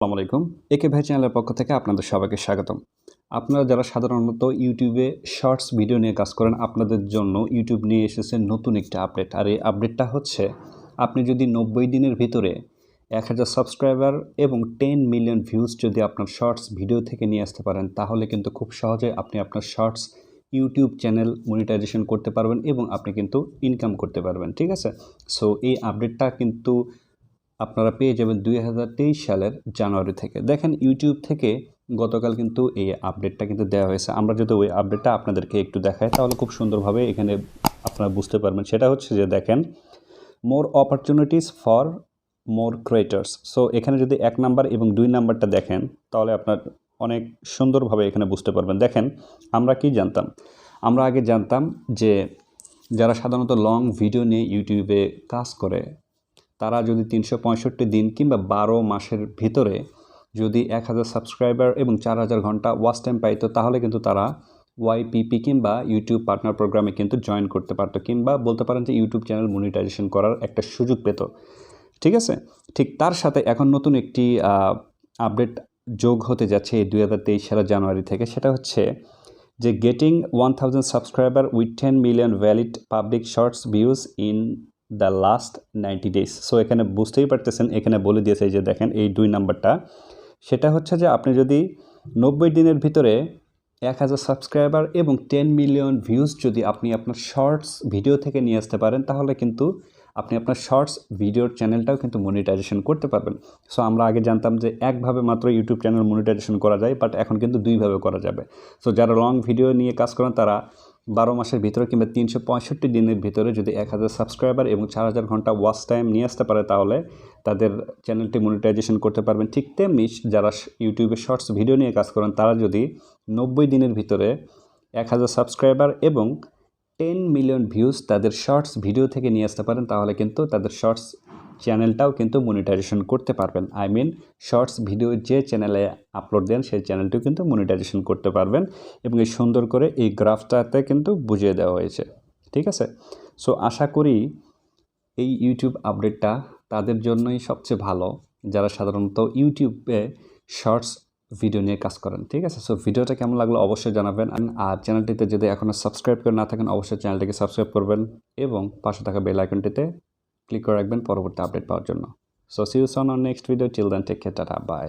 আসসালামু আলাইকুম। একে ভাই চ্যানেলের পক্ষ থেকে আপনাদের সবাইকে স্বাগতম। আপনারা যারা সাধারণত ইউটিউবে শর্টস ভিডিও নিয়ে কাজ করেন, আপনাদের জন্য ইউটিউব নিয়ে এসেছে নতুন একটা আপডেট। আর এই আপডেটটা হচ্ছে, আপনি যদি 90 দিনের ভিতরে 1000 সাবস্ক্রাইবার এবং 10 মিলিয়ন ভিউজ যদি আপনার শর্টস ভিডিও থেকে নিয়ে আসতে পারেন, তাহলে কিন্তু খুব সহজে আপনি আপনার শর্টস ইউটিউব চ্যানেল মনিটাইজেশন করতে পারবেন এবং আপনি কিন্তু ইনকাম করতে পারবেন। ঠিক আছে? সো এই আপডেটটা কিন্তু আপনারা পেয়ে যাবেন 2023 সালের জানুয়ারি থেকে। দেখেন, ইউটিউব থেকে গতকাল কিন্তু এই আপডেটটা কিন্তু দেওয়া হয়েছে। আমরা যদি ওই আপডেটটা আপনাদেরকে একটু দেখাই, তাহলে খুব সুন্দরভাবে এখানে আপনারা বুঝতে পারবেন। সেটা হচ্ছে যে, দেখেন, মোর opportunities for more creators. So এখানে যদি 1 নাম্বার এবং 2 নাম্বারটা দেখেন, তাহলে আপনার অনেক সুন্দরভাবে এখানে বুঝতে পারবেন। দেখেন, আমরা কি জানতাম? আমরা আগে জানতাম যে, যারা সাধারণত লং ভিডিও নিয়ে ইউটিউবে কাজ করে, তারা যদি 365 দিন কিংবা 12 মাসের ভিতরে যদি 1000 সাবস্ক্রাইবার এবং 4000 ঘন্টা ওয়াচ টাইম পাইতো, তাহলে কিন্তু তারা ওয়াইপিপি কিংবা ইউটিউব পার্টনার প্রোগ্রামে কিন্তু জয়েন করতে পারতো, কিংবা বলতে পারেন যে ইউটিউব চ্যানেল মনিটাইজেশন করার একটা সুযোগ পেত। ঠিক আছে? ঠিক তার সাথে এখন নতুন একটি আপডেট যোগ হতে যাচ্ছে এই 2023 সালের জানুয়ারি থেকে। সেটা হচ্ছে যে, getting 1000 subscriber with 10 million valid public shorts views in the last 90 days. So এখানে বুঝতেই পারতেছেন, এখানে বলে দিয়েছে যে, দেখেন এই 2 নাম্বারটা, সেটা হচ্ছে যে, আপনি যদি 90 দিনের ভিতরে 1000 সাবস্ক্রাইবার এবং 10 মিলিয়ন ভিউজ যদি আপনি আপনার শর্টস ভিডিও থেকে নিয়ে আসতে পারেন, তাহলে কিন্তু আপনি আপনার শর্টস ভিডিওর চ্যানেলটাও কিন্তু মনিটাইজেশন করতে পারবেন। সো আমরা আগে জানতাম যে একভাবে মাত্র ইউটিউব চ্যানেল মনিটাইজেশন করা যায়, বাট এখন কিন্তু দুইভাবে করা যাবে। সো যারা লং ভিডিও নিয়ে কাজ করেন, তারা 12 মাসের ভিতরে কিংবা 365 দিনের ভিতরে যদি 1000 সাবস্ক্রাইবার এবং 4000 ঘন্টা ওয়াচ টাইম নিয়ে আসতে পারে, তাহলে তাদের চ্যানেলটি মনিটাইজেশন করতে পারবেন। ঠিক তেমনি যারা ইউটিউবে শর্টস ভিডিও নিয়ে কাজ করেন, তারা যদি 90 দিনের ভিতরে 1000 সাবস্ক্রাইবার এবং 10 মিলিয়ন ভিউজ তাদের শর্টস ভিডিও থেকে নিয়ে আসতে পারেন, তাহলে কিন্তু তাদের শর্টস চ্যানেলটাও কিন্তু মনিটাইজেশন করতে পারবেন। শর্টস ভিডিও যে চ্যানেলে আপলোড দেন, সেই চ্যানেলটিও কিন্তু মনিটাইজেশন করতে পারবেন। এবং এই সুন্দর করে এই গ্রাফটাতে কিন্তু বুঝিয়ে দেওয়া হয়েছে। ঠিক আছে? সো আশা করি এই ইউটিউব আপডেটটা তাদের জন্যই সবচেয়ে ভালো, যারা সাধারণত ইউটিউবে শর্টস ভিডিও নিয়ে কাজ করেন। ঠিক আছে? সো ভিডিওটা কেমন লাগলো অবশ্যই জানাবেন। আর চ্যানেলটিতে যদি এখনও সাবস্ক্রাইব করে না থাকেন, অবশ্যই চ্যানেলটিকে সাবস্ক্রাইব করবেন এবং পাশে থাকা বেল আইকনটিতে ক্লিক করে রাখবেন পরবর্তী আপডেট পাওয়ার জন্য। So see you soon on next video. Till then, take care, tata, by.